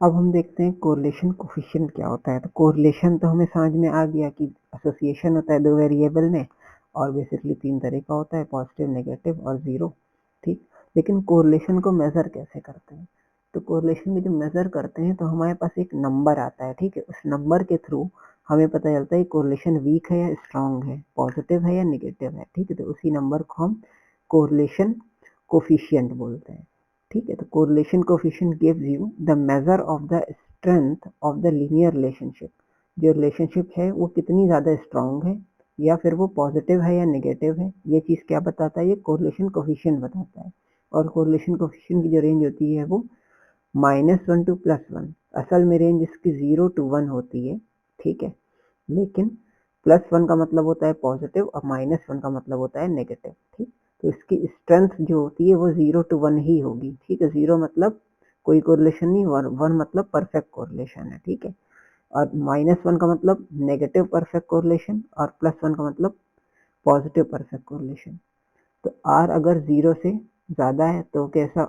अब हम देखते हैं कोरिलेशन कोफिशिएंट क्या होता है। तो कोरिलेशन तो हमें समझ में आ गया कि एसोसिएशन होता है दो वेरिएबल में, और बेसिकली तीन तरह का होता है, पॉजिटिव, नेगेटिव और जीरो। ठीक, लेकिन कोरिलेशन को मेजर कैसे करते हैं? तो कोरिलेशन में जब मेजर करते हैं तो हमारे पास एक नंबर आता है। ठीक है, उस नंबर के थ्रू हमें पता चलता है कोरिलेशन वीक है या स्ट्रांग है, पॉजिटिव है या निगेटिव है। ठीक है, तो उसी नंबर को हम कोरिलेशन कोफिशिएंट बोलते हैं। ठीक है, तो correlation coefficient gives you the measure of the strength of the linear relationship. जो रिलेशनशिप है वो कितनी ज़्यादा स्ट्रांग है या फिर वो पॉजिटिव है या नेगेटिव है, ये चीज़ क्या बताता है? ये कोरिलेशन कोफिशिएंट बताता है। और कोरिलेशन कोफिशिएंट की जो रेंज होती है वो -1 टू +1। असल में रेंज इसकी 0 to 1 होती है। ठीक है, लेकिन +1 का मतलब होता है पॉजिटिव और -1 का मतलब होता है नेगेटिव। ठीक, तो इसकी स्ट्रेंथ जो होती है वो 0 to 1 ही होगी। ठीक है, 0 मतलब कोई कोरिलेशन नहीं, 1 मतलब परफेक्ट कोरिलेशन है। ठीक है, और -1 का मतलब नेगेटिव परफेक्ट कोरिलेशन और +1 का मतलब पॉजिटिव परफेक्ट कोरिलेशन। तो आर अगर 0 से ज़्यादा है तो कैसा,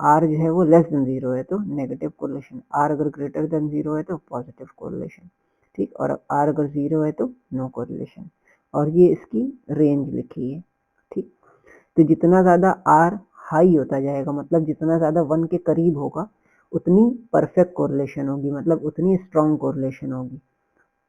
आर जो है वो लेस देन 0 है तो नेगेटिव कोरिलेशन, आर अगर ग्रेटर देन 0 है तो पॉजिटिव कोरिलेशन। ठीक, और आर अगर 0 है तो नो कोरिलेशन। और ये इसकी रेंज लिखी है। ठीक, तो जितना ज़्यादा आर हाई होता जाएगा, मतलब जितना ज़्यादा 1 के करीब होगा, उतनी परफेक्ट कोरिलेशन होगी, मतलब उतनी स्ट्रॉन्ग कोरिलेशन होगी।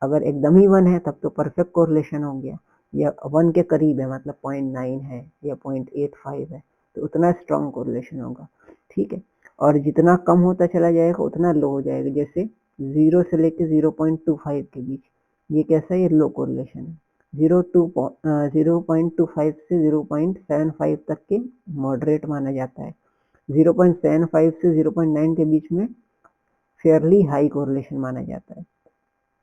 अगर एकदम ही 1 है तब तो परफेक्ट कोरिलेशन हो गया, या 1 के करीब है मतलब 0.9 है या 0.85 है तो उतना स्ट्रॉन्ग कोरिलेशन होगा। ठीक है, और जितना कम होता चला जाएगा उतना लो हो जाएगा। जैसे 0 से लेके 0.25 के बीच, ये कैसा है? ये लो कोरिलेशन है। 0.25 से 0.75 तक के मॉडरेट माना जाता है। 0.75 से 0.9 के बीच में फेयरली हाई कोरिलेशन माना जाता है।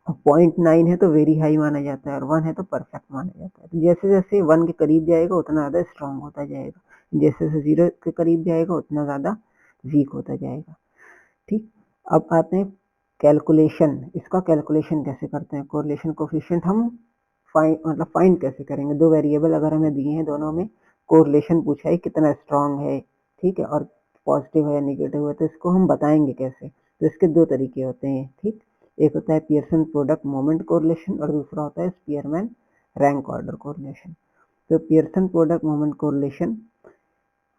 0.9 है तो वेरी हाई माना जाता है और 1 है तो परफेक्ट माना जाता है। तो जैसे जैसे 1 के करीब जाएगा उतना ज़्यादा स्ट्रांग होता जाएगा, जैसे जैसे 0 के करीब जाएगा उतना ज़्यादा वीक होता जाएगा। ठीक, अब आते हैं कैलकुलेशन। इसका कैलकुलेशन कैसे करते हैं? कोरिलेशन कोफिशिएंट हम फाइंड कैसे करेंगे? दो वेरिएबल अगर हमें दिए हैं, दोनों में कोरिलेशन पूछा है कितना स्ट्रांग है, ठीक है, और पॉजिटिव है या निगेटिव है, तो इसको हम बताएंगे कैसे? तो इसके दो तरीके होते हैं। ठीक, एक होता है पियर्सन प्रोडक्ट मोमेंट कोरिलेशन और दूसरा होता है स्पीयरमैन रैंक ऑर्डर कोरिलेशन। तो पियर्सन प्रोडक्ट मोमेंट कोरिलेशन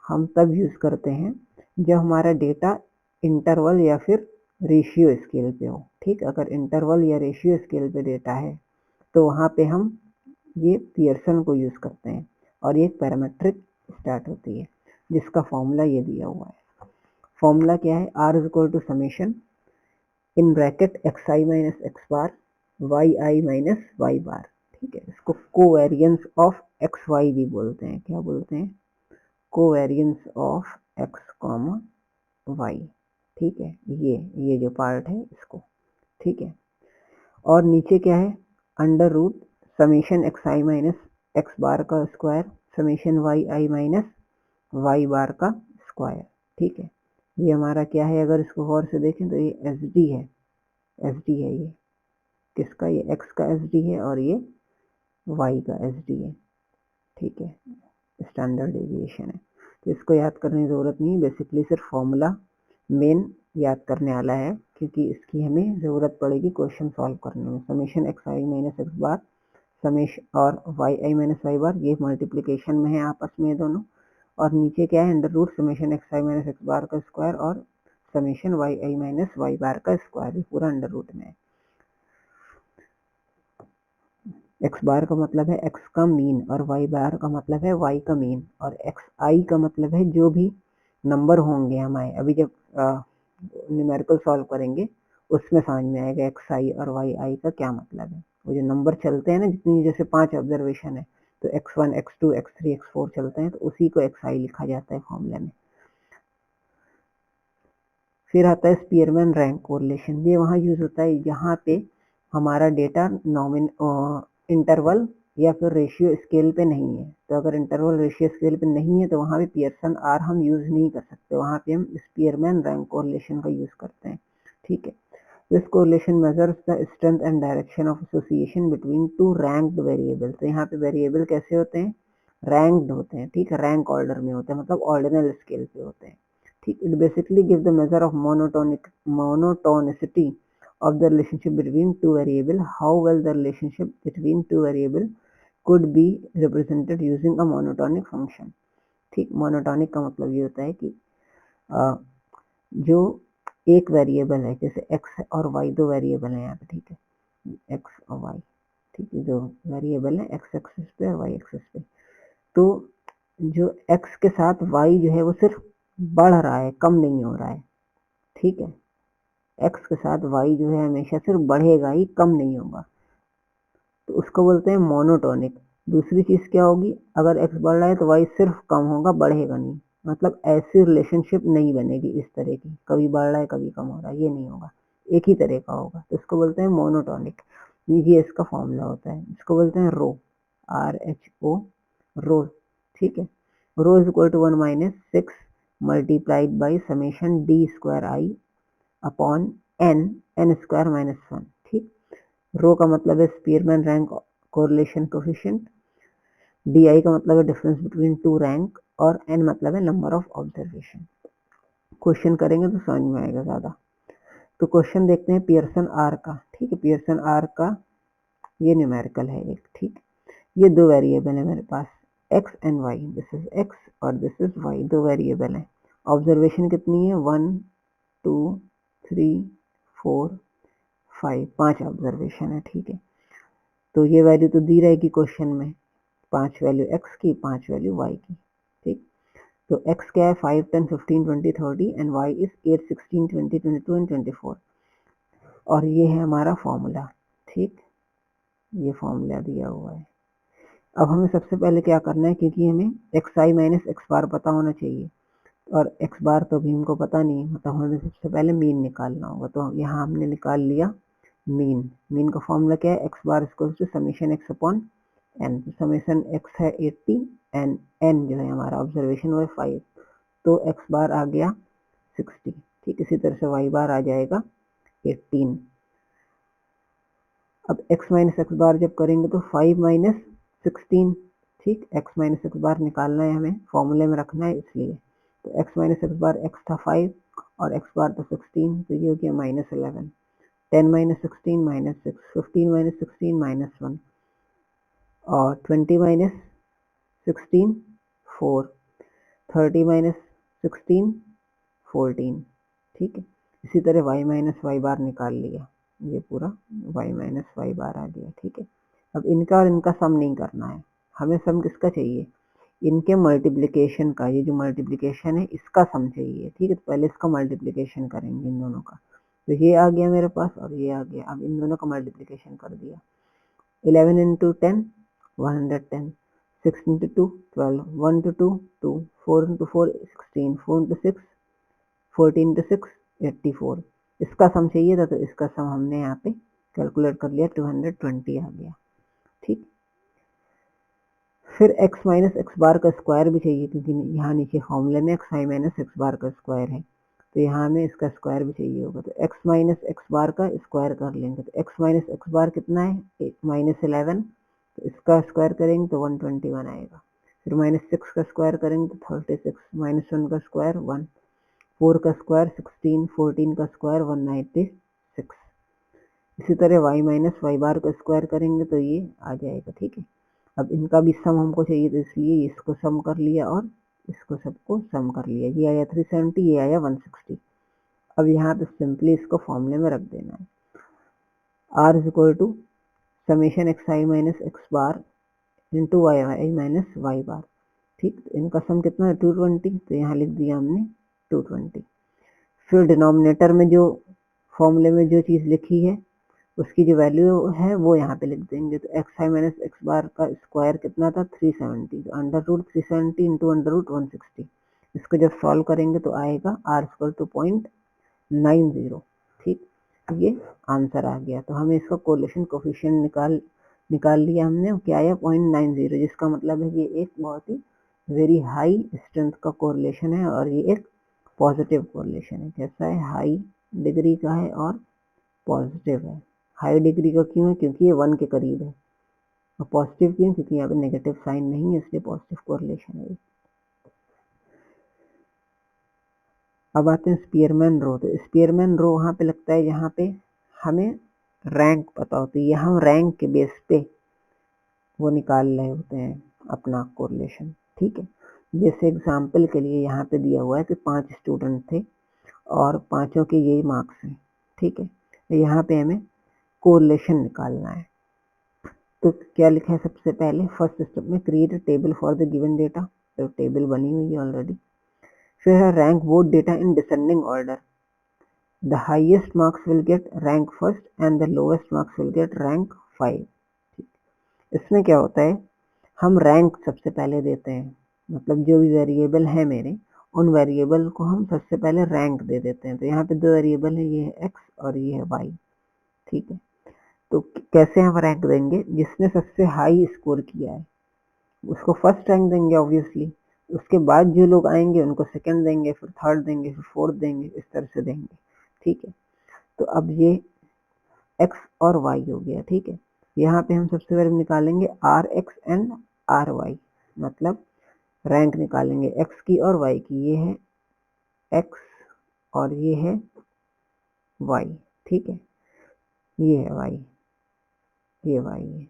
हम तब यूज करते हैं जब हमारा डेटा इंटरवल या फिर रेशियो स्केल पे हो। ठीक, अगर इंटरवल या रेशियो स्केल पे डेटा है तो वहाँ पे हम ये पियर्सन को यूज करते हैं, और ये पैरामीट्रिक स्टार्ट होती है जिसका फॉर्मूला ये दिया हुआ है। फॉर्मूला क्या है? R is equal to summation in bracket X I minus X bar Y I minus Y bar. ठीक है, इसको कोवेरियंस ऑफ एक्स वाई भी बोलते हैं। क्या बोलते हैं? Covariance of X comma Y. ठीक है, ये जो पार्ट है इसको। ठीक है, और नीचे क्या है? Under root summation X I minus X bar का square summation Y I minus Y बार का स्क्वायर। ठीक है, ये हमारा क्या है? अगर इसको गौर से देखें तो ये एस डी है। एस डी है ये किसका? ये एक्स का एस डी है और ये वाई का एस डी है। ठीक है, स्टैंडर्ड डेविएशन है। तो इसको याद करने की ज़रूरत नहीं, बेसिकली सिर्फ फॉर्मूला मेन याद करने वाला है, क्योंकि इसकी हमें ज़रूरत पड़ेगी क्वेश्चन सॉल्व करने में। Summation X I minus X bar summation और वाई आई माइनस वाई बार, ये मल्टीप्लीकेशन में है आपस में दोनों, और नीचे क्या है? Under root summation X I minus X bar का स्क्वायर और summation Y I minus Y बार का स्क्वायर, ये पूरा अंडर रूट में है। एक्स बार का मतलब है एक्स का मीन और वाई बार का मतलब है वाई का मीन, और एक्स आई का मतलब है जो भी नंबर होंगे हमारे, अभी जब न्यूमेरिकल सॉल्व करेंगे उसमें समझ में आएगा एक्स आई और वाई आई का क्या मतलब है। वो जो नंबर चलते हैं ना, जितनी, जैसे 5 ऑब्जर्वेशन है तो x1 x2 x3 x4 चलते हैं, तो उसी को एक्स आई लिखा जाता है फॉर्मूले में। फिर आता है स्पीयरमैन रैंक कोरिलेशन। ये वहाँ यूज होता है जहाँ पे हमारा डेटा नॉमिन इंटरवल या फिर रेशियो स्केल पे नहीं है। तो अगर इंटरवल रेशियो स्केल पे नहीं है तो वहाँ पे पियर्सन आर हम यूज नहीं कर सकते, वहाँ पे हम स्पीयरमैन रैंक कोरिलेशन का यूज करते हैं। ठीक है, this correlation measures the strength and direction of association between two ranked variable. तो यहाँ पे वेरिएबल कैसे होते हैं? रैंक्ड होते हैं। ठीक है, रैंक ऑर्डर में होते हैं, मतलब ऑर्डिनल स्केल पे होते हैं। ठीक, it basically give the measure of monotonicity of the relationship between two variable, how well the relationship between two variable could be represented using a monotonic function। ठीक, monotonic का मतलब ये होता है कि जो एक वेरिएबल है, जैसे x और y दो वेरिएबल है यहाँ पे, ठीक है, x और y, ठीक है, जो वेरिएबल है x एक्सिस पे और y एक्सिस पे, तो जो x के साथ y जो है वो सिर्फ बढ़ रहा है, कम नहीं हो रहा है, ठीक है, x के साथ y जो है हमेशा सिर्फ बढ़ेगा ही, कम नहीं होगा, तो उसको बोलते हैं मोनोटोनिक। दूसरी चीज क्या होगी, अगर x बढ़ रहा है तो y सिर्फ कम होगा, बढ़ेगा नहीं, मतलब ऐसी रिलेशनशिप नहीं बनेगी इस तरह की, कभी बढ़ रहा है कभी कम हो रहा है, ये नहीं होगा, एक ही तरह का होगा, तो इसको बोलते हैं मोनोटोनिक। ये इसका फॉर्मूला होता है, इसको बोलते हैं रो, RHO, रो, ठीक है। Rho is equal to 1 minus 6 multiplied by summation D square I upon n square minus 1, ठीक। रो का मतलब है Spearman rank correlation coefficient, DI का मतलब है डिफरेंस बिटवीन टू रैंक, और n मतलब है नंबर ऑफ ऑब्जर्वेशन। क्वेश्चन करेंगे तो समझ में आएगा ज्यादा। तो क्वेश्चन देखते हैं पियर्सन आर का, ठीक है, पियर्सन आर का ये न्यूमेरिकल है एक, ठीक, ये दो वेरिएबल है मेरे पास x and y, this is x और दिस इज y, दो वेरिएबल है। ऑब्जर्वेशन कितनी है, 1 2 3 4 5, 5 ऑब्जर्वेशन है, ठीक है। तो ये वैल्यू तो दी रहेगी क्वेश्चन में, 5 वैल्यू x की, 5 वैल्यू y की, ठीक। तो x क्या है, 5 10 15 20 30 एंड y इज 8 16 20 22 एंड 24, और ये है हमारा फॉर्मूला, ठीक, ये फॉर्मूला दिया हुआ है। अब हमें सबसे पहले क्या करना है, क्योंकि हमें xi माइनस x बार पता होना चाहिए, और x बार तो भी हमको पता नहीं है, मतलब हमें सबसे पहले मीन निकालना होगा। तो यहाँ हमने निकाल लिया मीन। मीन का फॉर्मूला क्या है, x bar equal to summation x upon n, summation x है 80 एंड n जो है हमारा ऑब्जर्वेशन वो है 5, तो x बार आ गया 60, ठीक। इसी तरह से y बार आ जाएगा 18। अब x माइनस एक्स बार जब करेंगे तो 5 माइनस 16, ठीक, x माइनस एक्स बार निकालना है हमें, फॉर्मूले में रखना है इसलिए। तो x माइनस एक्स बार, x था 5 और x बार था 16, तो ये हो गया minus 11, 10 minus 16 minus 6, 15 minus 16 minus 1, और 20 माइनस 16 4, 30 माइनस 16 14, ठीक है। इसी तरह y माइनस वाई बार निकाल लिया, ये पूरा y माइनस वाई बार आ गया, ठीक है। अब इनका और इनका सम नहीं करना है, हमें सम किसका चाहिए, इनके मल्टीप्लिकेशन का, ये जो मल्टीप्लिकेशन है इसका सम चाहिए, ठीक है। तो पहले इसका मल्टीप्लिकेशन करेंगे इन दोनों का, तो ये आ गया मेरे पास और ये आ गया। अब इन दोनों का मल्टीप्लिकेशन कर दिया, 11 into 10 110, 6 into 2 12, 1 into 2 2, 4 into 4 16, 4 into 6 14 into 6 84, इसका सम चाहिए था, तो इसका सम हमने यहाँ पे कैलकुलेट कर लिया, 220 आ गया, ठीक। फिर x माइनस एक्स बार का स्क्वायर भी चाहिए, क्योंकि यहाँ नीचे फॉर्मूले में xi माइनस एक्स बार का स्क्वायर है, तो यहाँ हमें इसका स्क्वायर भी चाहिए होगा, तो x माइनस एक्स बार का स्क्वायर कर लेंगे। तो x माइनस एक्स बार कितना है, माइनस 11, तो इसका स्क्वायर करेंगे तो 121 आएगा। फिर माइनस 6 का स्क्वायर करेंगे तो 36, माइनस 1 का स्क्वायर 1, 4 का स्क्वायर 16, 14 का स्क्वायर 196। इसी तरह y माइनस वाई बार का स्क्वायर करेंगे तो ये आ जाएगा, ठीक है। अब इनका भी सम हमको चाहिए, तो इसलिए इसको सम कर लिया और इसको सबको सम कर लिया, ये आया 370, ये आया 160। अब यहाँ पे सिंपली इसको फॉर्मूले में रख देना है, r is equal to summation X I minus X bar into Y I minus Y bar, ठीक। तो इनका सम कितना है 220, तो यहाँ लिख दिया हमने 220। फिर डिनोमिनेटर में जो फॉर्मूले में जो चीज़ लिखी है उसकी जो वैल्यू है वो यहाँ पे लिख देंगे। तो X I minus X bar का स्क्वायर कितना था 370, तो under root 370 into under root 160, इसको जब सॉल्व करेंगे तो आएगा r इक्वल टू 0.90, ठीक। ये आंसर आ गया। तो हमें इसका कोरिलेशन कोफिशिएंट निकाल लिया हमने, क्या आया 0.90, जिसका मतलब है ये एक बहुत ही वेरी हाई स्ट्रेंथ का कोरिलेशन है, और ये एक पॉजिटिव कोरिलेशन है। कैसा है, हाई डिग्री का है और पॉजिटिव है। हाई डिग्री का क्यों है, क्योंकि ये 1 के करीब है, और पॉजिटिव क्यों, क्योंकि यहाँ पे नेगेटिव साइन नहीं है, इसलिए पॉजिटिव कोरिलेशन है। अब आते हैं स्पीयरमैन रो। तो स्पीयरमैन रो वहाँ पे लगता है जहाँ पे हमें रैंक पता होती है, यहाँ हम रैंक के बेस पे वो निकाल रहे होते हैं अपना कोरिलेशन, ठीक है। जैसे एग्जाम्पल के लिए यहाँ पे दिया हुआ है कि 5 स्टूडेंट थे और पांचों के यही मार्क्स हैं, ठीक है। तो यहाँ पे हमें कोरिलेशन निकालना है। तो क्या लिखा है सबसे पहले फर्स्ट स्टेप में, create a table for the given data. तो टेबल बनी हुई है ऑलरेडी। फिर है rank both data in descending order. The highest marks will get rank first and the lowest marks will get rank 5। इसमें क्या होता है, हम रैंक सबसे पहले देते हैं, मतलब जो भी वेरिएबल है मेरे, उन वेरिएबल को हम सबसे पहले रैंक दे देते हैं। तो यहाँ पे दो वेरिएबल है, ये है एक्स और ये है वाई, ठीक है। तो कैसे हम रैंक देंगे, जिसने सबसे हाई स्कोर किया है उसको फर्स्ट रैंक देंगे ऑब्वियसली, उसके बाद जो लोग आएंगे उनको सेकंड देंगे, फिर थर्ड देंगे, फिर फोर्थ देंगे, इस तरह से देंगे, ठीक है। तो अब ये एक्स और वाई हो गया, ठीक है। यहाँ पे हम सबसे पहले निकालेंगे R X and R Y, मतलब रैंक निकालेंगे एक्स की और वाई की। ये है एक्स और ये है वाई, ठीक है। ये है वाई, ये वाई है,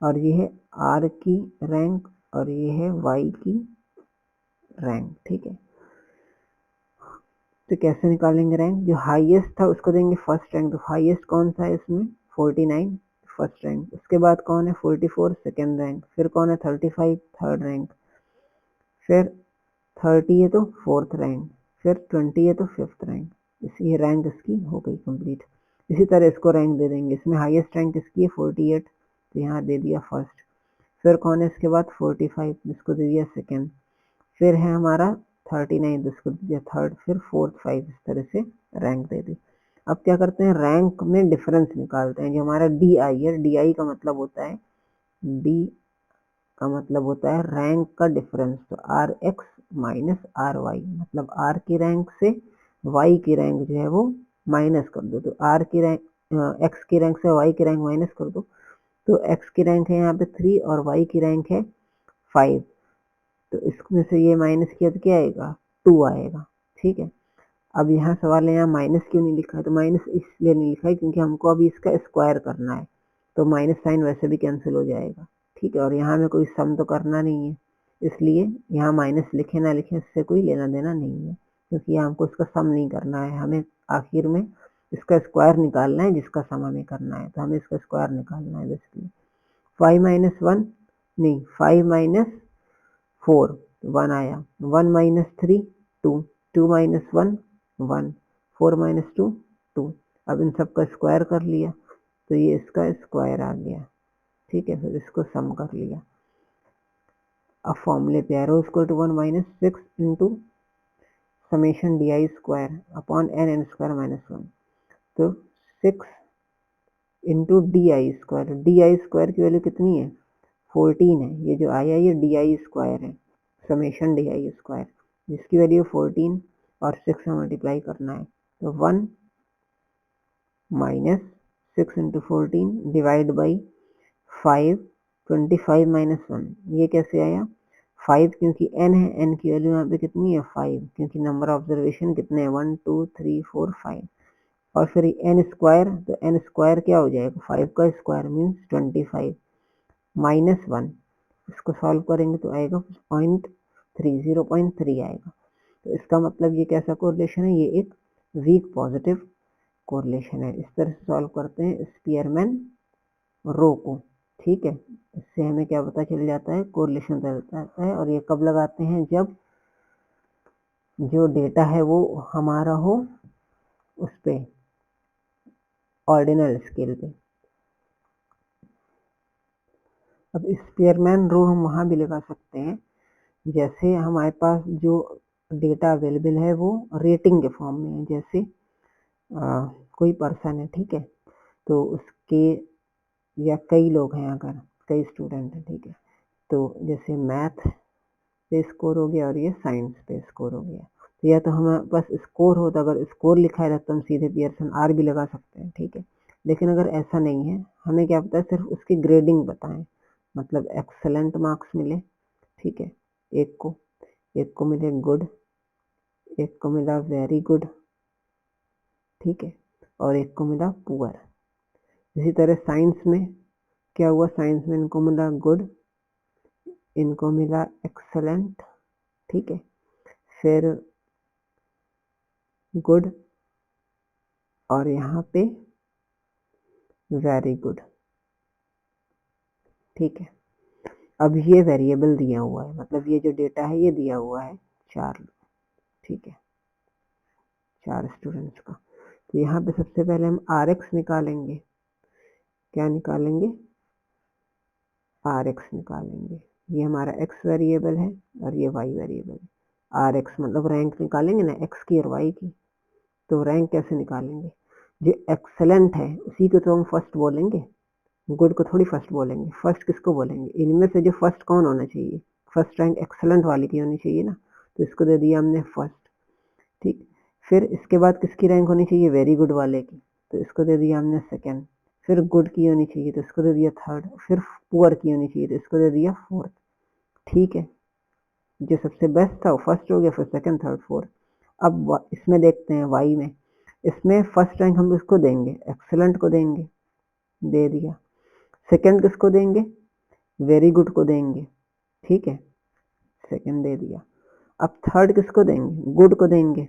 और ये है आर की रैंक और ये है वाई की रैंक, ठीक है। तो कैसे निकालेंगे रैंक, जो हाईएस्ट था उसको देंगे फर्स्ट रैंक। तो हाईएस्ट कौन सा है इसमें, 49 फर्स्ट रैंक। उसके बाद कौन है 44 सेकेंड रैंक। फिर कौन है 35 थर्ड रैंक। फिर 30 है तो फोर्थ रैंक। फिर 20 है तो फिफ्थ रैंक। इसी रैंक इसकी हो गई कंप्लीट। इसी तरह इसको रैंक दे देंगे। इसमें हाईएस्ट रैंक इसकी है 48, तो यहाँ दे दिया फर्स्ट। फिर कौन है इसके बाद 45, जिसको दे दिया सेकेंड। फिर है हमारा 39, जिसको दे दिया थर्ड। फिर फोर्थ 5, इस तरह से रैंक दे दी। अब क्या करते हैं, रैंक में डिफरेंस निकालते हैं। जो हमारा डी आई है, डी आई का मतलब होता है, डी का मतलब होता है रैंक का डिफरेंस। तो R X minus R Y, मतलब आर की रैंक से वाई की रैंक जो है वो माइनस कर दो। तो आर की रैंक, एक्स की रैंक से वाई की रैंक माइनस कर दो। तो एक्स की रैंक है यहाँ पे 3 और वाई की रैंक है 5। तो इसमें से ये माइनस किया तो क्या आएगा, 2 आएगा, ठीक है। अब यहाँ सवाल है, यहाँ माइनस क्यों नहीं लिखा है, तो माइनस इसलिए नहीं लिखा है क्योंकि हमको अभी इसका स्क्वायर करना है। तो माइनस साइन वैसे भी कैंसिल हो जाएगा, ठीक है। और यहाँ में कोई सम तो करना नहीं है, इसलिए यहाँ माइनस लिखे ना लिखे इससे कोई लेना देना नहीं है, क्योंकि यहाँ हमको इसका सम नहीं करना है। हमें आखिर में इसका स्क्वायर निकालना है, जिसका सम हमें करना है। तो हमें इसका स्क्वायर निकालना है बेसिकली। 5 माइनस 1 नहीं, 5 माइनस 4 1 आया, 1 माइनस 3 2, 2 माइनस 1 1, 4 माइनस 2 2। अब इन सब का स्क्वायर कर लिया तो ये इसका स्क्वायर आ गया, ठीक है। फिर इसको सम कर लिया। अब फॉर्मूले पे R equal to 1 minus 6 into summation D I square upon N N square minus 1। तो 6 into D I square, D I square की वैल्यू कितनी है 14 है। ये जो आई है ये डी आई स्क्वायर है, समेशन डी आई स्क्वायर, जिसकी वैल्यू 14 और 6 से मल्टीप्लाई करना है। तो 1 minus 6 into 14 divide by 5, 25 minus 1। ये कैसे आया 5, क्योंकि n है, n की वैल्यू यहाँ पे कितनी है 5, क्योंकि नंबर ऑब्जर्वेशन कितने हैं 1 2 3 4 5। और फिर n स्क्वायर, तो n स्क्वायर क्या हो जाएगा 5 का स्क्वायर मीन्स 25 माइनस 1। इसको सॉल्व करेंगे तो आएगा 0.3, 0.3 आएगा। तो इसका मतलब ये कैसा कोरिलेशन है, ये एक वीक पॉजिटिव कोरिलेशन है। इस तरह से सॉल्व करते हैं स्पीयरमैन रो को, ठीक है। इससे हमें क्या पता चल जाता है, कोरिलेशन रहता है। और ये कब लगाते हैं, जब जो डेटा है वो हमारा हो उस पे ऑर्डिनल स्केल पे। अब स्पीयरमैन रो हम वहाँ भी लगा सकते हैं जैसे हमारे पास जो डेटा अवेलेबल है वो रेटिंग के फॉर्म में है। जैसे कोई पर्सन है, ठीक है, तो उसके या कई लोग हैं, अगर कई स्टूडेंट हैं, ठीक है, तो जैसे मैथ पे स्कोर हो गया और ये साइंस पे स्कोर हो गया। तो या तो हमारे पास स्कोर हो, तो अगर स्कोर लिखा है तो हम सीधे पियर्सन आर भी लगा सकते हैं, ठीक है। लेकिन अगर ऐसा नहीं है, हमें क्या पता है, सिर्फ उसकी ग्रेडिंग बताएं, मतलब एक्सेलेंट मार्क्स मिले, ठीक है, एक को मिले गुड, एक को मिला वेरी गुड, ठीक है, और एक को मिला पुअर। इसी तरह साइंस में क्या हुआ, साइंस में इनको मिला गुड, इनको मिला एक्सलेंट, ठीक है, फिर गुड और यहाँ पे वेरी गुड, ठीक है। अब ये वेरिएबल दिया हुआ है, मतलब ये जो डेटा है ये दिया हुआ है 4, ठीक है, 4 स्टूडेंट्स का। तो यहाँ पे सबसे पहले हम RX निकालेंगे, क्या निकालेंगे, RX निकालेंगे। ये हमारा X वेरिएबल है और ये Y वेरिएबल है। RX मतलब रैंक निकालेंगे ना X की और Y की। तो रैंक कैसे निकालेंगे, जो एक्सेलेंट है उसी को तो हम फर्स्ट बोलेंगे, गुड को थोड़ी फर्स्ट बोलेंगे। फर्स्ट किसको बोलेंगे, इनमें से जो फर्स्ट कौन होना चाहिए, फर्स्ट रैंक एक्सेलेंट वाली की होनी चाहिए ना, तो इसको दे दिया हमने फर्स्ट, ठीक। फिर इसके बाद किसकी रैंक होनी चाहिए, वेरी गुड वाले की, तो इसको दे दिया हमने सेकेंड। फिर गुड की होनी चाहिए तो इसको दे दिया थर्ड। फिर पुअर की होनी चाहिए तो इसको दे दिया फोर्थ, ठीक है। जो सबसे बेस्ट था वो फर्स्ट हो गया, फिर सेकेंड, थर्ड, फोर्थ। अब इसमें देखते हैं वाई में, इसमें फर्स्ट रैंक हम इसको देंगे, एक्सेलेंट को देंगे, दे दिया। सेकेंड किसको देंगे, वेरी गुड को देंगे, ठीक है, सेकेंड दे दिया। अब थर्ड किसको देंगे, गुड को देंगे,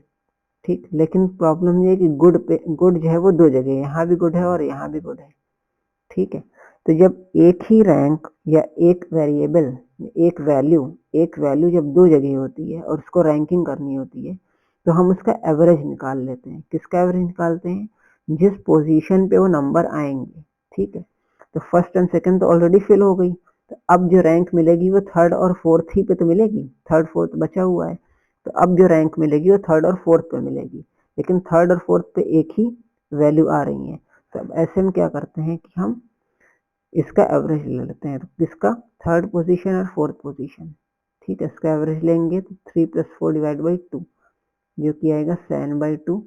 ठीक। लेकिन प्रॉब्लम ये है कि गुड जो है वो 2 जगह, यहाँ भी गुड है और यहाँ भी गुड है, ठीक है। तो जब एक ही रैंक या एक वेरिएबल, एक वैल्यू जब 2 जगह होती है और उसको रैंकिंग करनी होती है, तो हम उसका एवरेज निकाल लेते हैं। किसका एवरेज निकालते हैं, जिस पोजीशन पे वो नंबर आएंगे, ठीक है। तो फर्स्ट एंड सेकंड तो ऑलरेडी फिल हो गई, तो अब जो रैंक मिलेगी वो थर्ड और फोर्थ ही पे तो मिलेगी, थर्ड फोर्थ बचा हुआ है। तो अब जो रैंक मिलेगी वो थर्ड और फोर्थ पे मिलेगी, लेकिन थर्ड और फोर्थ पे एक ही वैल्यू आ रही है। तो अब ऐसे में क्या करते हैं कि हम इसका एवरेज ले लेते हैं, तो किसका, थर्ड पोजीशन और फोर्थ पोजीशन, ठीक है। इसका एवरेज लेंगे तो 3 + 4 डिवाइड बाई 2, जो कि आएगा 7/2,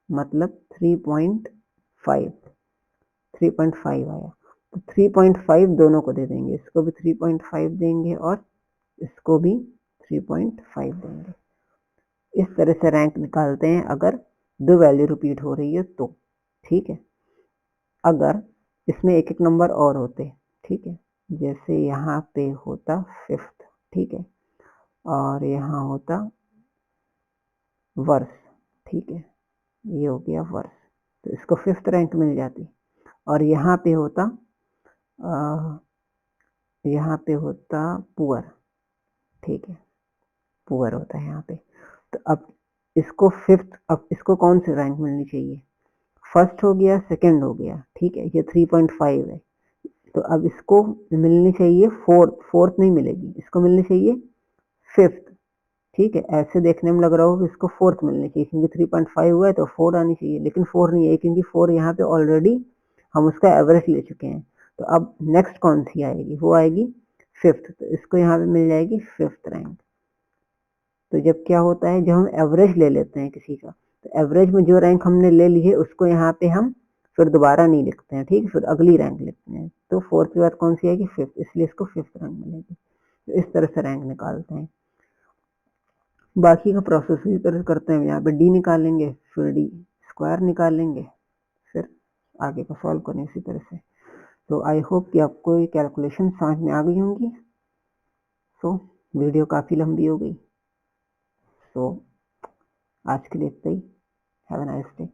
मतलब 3.5 आया। तो 3.5 दोनों को दे देंगे, इसको भी 3.5 देंगे और इसको भी 3.5 देंगे। इस तरह से रैंक निकालते हैं अगर 2 वैल्यू रिपीट हो रही है तो, ठीक है। अगर इसमें एक एक नंबर और होते, ठीक है, जैसे यहाँ पे होता 5th, ठीक है, और यहाँ होता वर्ष, ठीक है, ये हो गया वर्ष, तो इसको 5th रैंक मिल जाती। और यहाँ पे होता पुअर, ठीक है, पुअर होता है यहाँ पे। तो अब इसको 5th, अब इसको कौन सी रैंक मिलनी चाहिए, फर्स्ट हो गया, सेकंड हो गया, ठीक है, ये 3.5 है। तो अब इसको मिलनी चाहिए फोर्थ नहीं मिलेगी, इसको मिलनी चाहिए 5th, ठीक है। ऐसे देखने में लग रहा हो कि इसको फोर्थ मिलनी चाहिए, क्योंकि 3.5 हुआ है तो 4 आनी चाहिए, लेकिन 4 नहीं है, क्योंकि 4 यहाँ पे ऑलरेडी हम उसका एवरेज ले चुके हैं। तो अब नेक्स्ट कौन सी आएगी, वो आएगी 5th, तो इसको यहाँ पे मिल जाएगी 5th रैंक। तो जब क्या होता है, जब हम एवरेज ले लेते हैं किसी का, तो एवरेज में जो रैंक हमने ले ली है उसको यहाँ पे हम फिर दोबारा नहीं लिखते हैं, ठीक है, फिर अगली रैंक लिखते हैं। तो फोर्थ के बाद कौन सी आएगी, 5th, इसलिए इसको 5th रैंक मिलेगी। तो इस तरह से रैंक निकालते हैं। बाकी का प्रोसेस इसी तरह से करते हैं, यहाँ पे डी निकालेंगे, फिर डी स्क्वायर निकालेंगे, फिर आगे का सॉल्व करें इसी तरह से। तो आई होप कि आपको ये कैलकुलेशन समझ में आ गई होंगी। तो वीडियो काफ़ी लंबी हो गई, तो आज के लिए इतना ही। Have a nice day.